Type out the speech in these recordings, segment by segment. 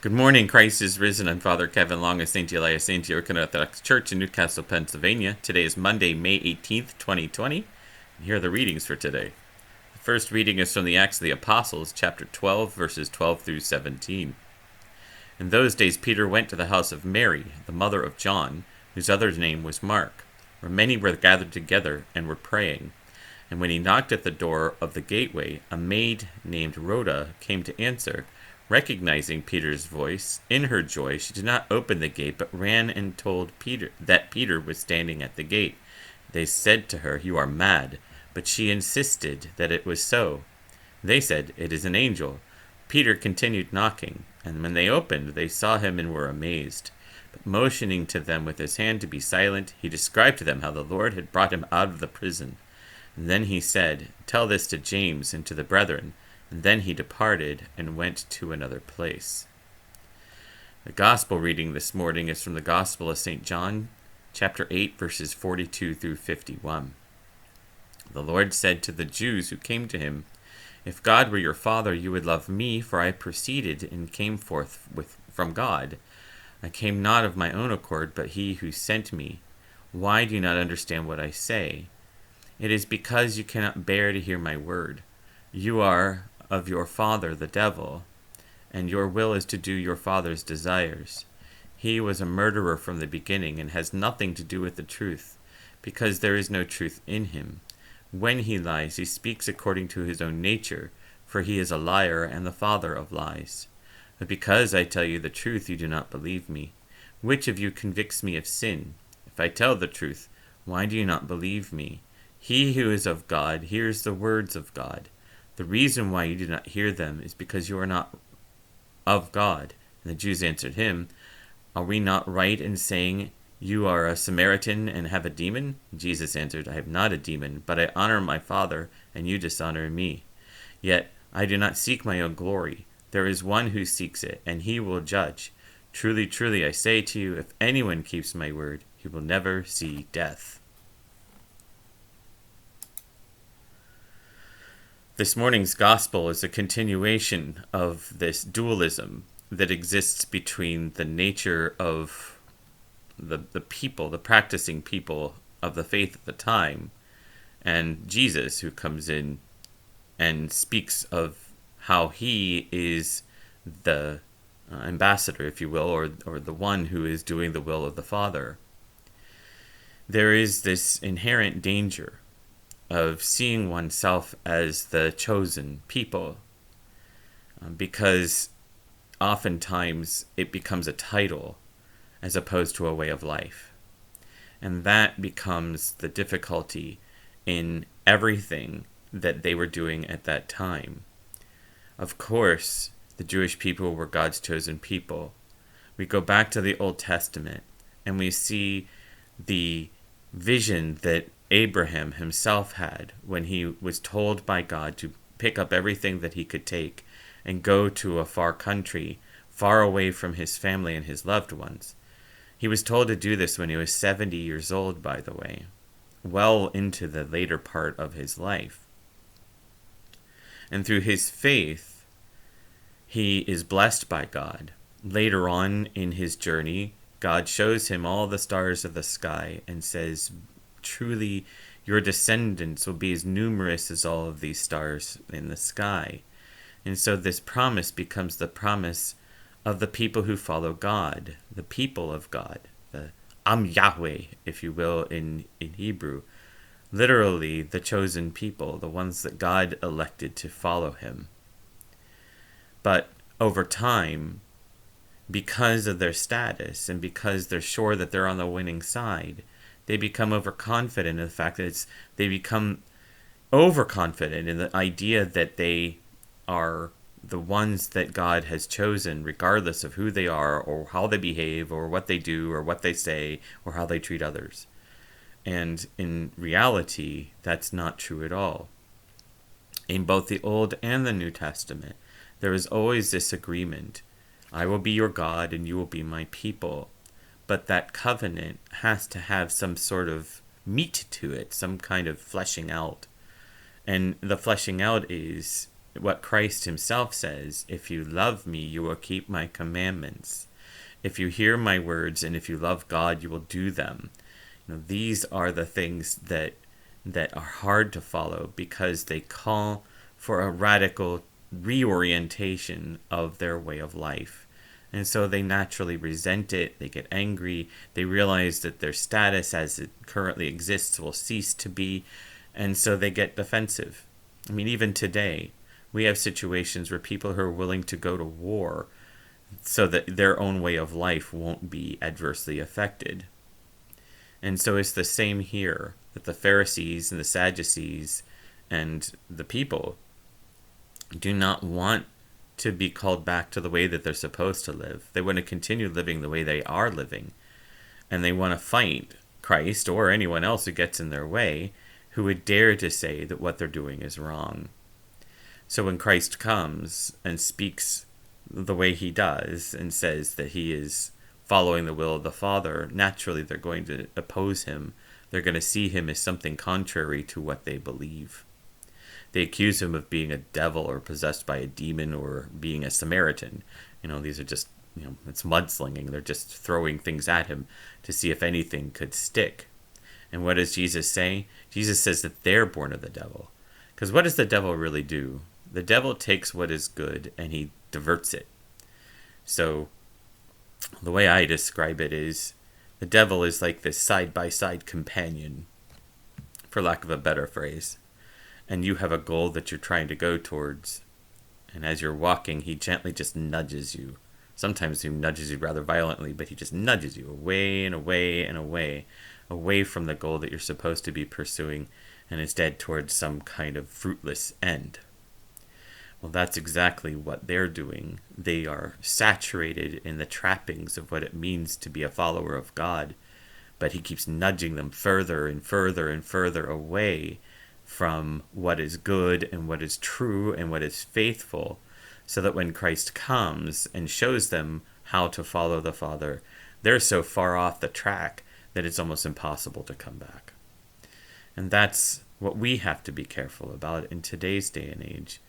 Good morning. Christ is risen. I'm Father Kevin Long of St. Elias St. Joachim Orthodox Church in Newcastle, Pennsylvania. Today is Monday, May 18th, 2020. And here are the readings for today. The first reading is from the Acts of the Apostles, chapter 12, verses 12 through 17. In those days Peter went to the house of Mary, the mother of John, whose other name was Mark, where many were gathered together and were praying. And when he knocked at the door of the gateway, a maid named Rhoda came to answer. Recognizing Peter's voice, in her joy she did not open the gate, but ran and told Peter that Peter was standing at the gate. They said to her, "You are mad," but she insisted that it was so. They said, "It is an angel." Peter continued knocking, and when they opened, they saw him and were amazed. But motioning to them with his hand to be silent, he described to them how the Lord had brought him out of the prison. And then he said, "Tell this to James and to the brethren." And then he departed and went to another place. The Gospel reading this morning is from the Gospel of St. John, chapter 8, verses 42 through 51. The Lord said to the Jews who came to him, "If God were your Father, you would love me, for I proceeded and came forth from God. I came not of my own accord, but he who sent me. Why do you not understand what I say? It is because you cannot bear to hear my word. You are of your father the devil, and your will is to do your father's desires. He was a murderer from the beginning and has nothing to do with the truth, because there is no truth in him. When he lies, he speaks according to his own nature, for he is a liar and the father of lies. But because I tell you the truth, you do not believe me. Which of you convicts me of sin? If I tell the truth, why do you not believe me? He who is of God hears the words of God. The reason why you do not hear them is because you are not of God. And the Jews answered him, "Are we not right in saying you are a Samaritan and have a demon?" Jesus answered, "I have not a demon, but I honor my Father, and you dishonor me. Yet I do not seek my own glory. There is one who seeks it, and he will judge. Truly, truly, I say to you, if anyone keeps my word, he will never see death." This morning's gospel is a continuation of this dualism that exists between the nature of the people, the practicing people of the faith at the time, and Jesus, who comes in and speaks of how he is the ambassador, if you will, or the one who is doing the will of the Father. There is this inherent danger of seeing oneself as the chosen people, because oftentimes it becomes a title as opposed to a way of life. And that becomes the difficulty in everything that they were doing at that time. Of course, the Jewish people were God's chosen people. We go back to the Old Testament and we see the vision that Abraham himself had when he was told by God to pick up everything that he could take and go to a far country, far away from his family and his loved ones. He was told to do this when he was 70 years old, by the way, well into the later part of his life. And through his faith, he is blessed by God. Later on in his journey, God shows him all the stars of the sky and says, "Truly, your descendants will be as numerous as all of these stars in the sky." And so this promise becomes the promise of the people who follow God, the people of God, the Am Yahweh, if you will, in Hebrew. Literally, the chosen people, the ones that God elected to follow him. But over time, because of their status and because they're sure that they're on the winning side, they become overconfident in the fact that they become overconfident in the idea that they are the ones that God has chosen, regardless of who they are or how they behave or what they do or what they say or how they treat others. And in reality, that's not true at all. In both the Old and the New Testament, there is always this agreement. I will be your God and you will be my people. But that covenant has to have some sort of meat to it, some kind of fleshing out. And the fleshing out is what Christ himself says, if you love me, you will keep my commandments. If you hear my words and if you love God, you will do them. These are the things that are hard to follow because they call for a radical reorientation of their way of life. And so they naturally resent it, they get angry, they realize that their status as it currently exists will cease to be, and so they get defensive. I mean, even today, we have situations where people who are willing to go to war so that their own way of life won't be adversely affected. And so it's the same here, that the Pharisees and the Sadducees and the people do not want to be called back to the way that they're supposed to live. They want to continue living the way they are living. And they want to fight Christ or anyone else who gets in their way who would dare to say that what they're doing is wrong. So when Christ comes and speaks the way he does and says that he is following the will of the Father, naturally they're going to oppose him. They're going to see him as something contrary to what they believe. They accuse him of being a devil or possessed by a demon or being a Samaritan. These are just, it's mudslinging. They're just throwing things at him to see if anything could stick. And what does Jesus say? Jesus says that they're born of the devil. Because what does the devil really do? The devil takes what is good and he diverts it. So the way I describe it is the devil is like this side-by-side companion, for lack of a better phrase. And you have a goal that you're trying to go towards. And as you're walking, he gently just nudges you. Sometimes he nudges you rather violently, but he just nudges you away and away and away from the goal that you're supposed to be pursuing, and instead towards some kind of fruitless end. Well, that's exactly what they're doing. They are saturated in the trappings of what it means to be a follower of God, but he keeps nudging them further and further and further away from what is good and what is true and what is faithful, so that when Christ comes and shows them how to follow the Father, they're so far off the track that it's almost impossible to come back. And that's what we have to be careful about in today's day and age.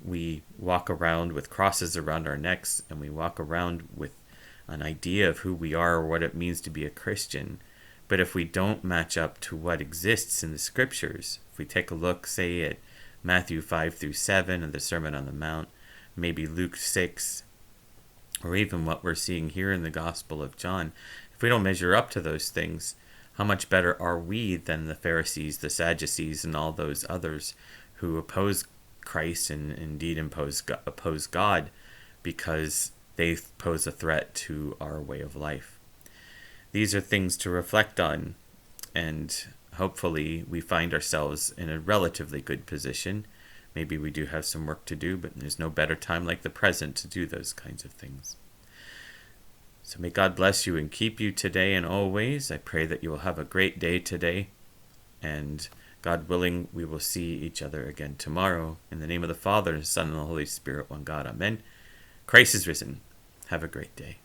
We walk around with crosses around our necks, and we walk around with an idea of who we are or what it means to be a Christian. But if we don't match up to what exists in the scriptures, if we take a look, say, at Matthew 5 through 7 and the Sermon on the Mount, maybe Luke 6, or even what we're seeing here in the Gospel of John, if we don't measure up to those things, how much better are we than the Pharisees, the Sadducees, and all those others who oppose Christ and indeed oppose God because they pose a threat to our way of life? These are things to reflect on, and hopefully we find ourselves in a relatively good position. Maybe we do have some work to do, but there's no better time like the present to do those kinds of things. So may God bless you and keep you today and always. I pray that you will have a great day today, and God willing, we will see each other again tomorrow. In the name of the Father, the Son, and the Holy Spirit, one God. Amen. Christ is risen. Have a great day.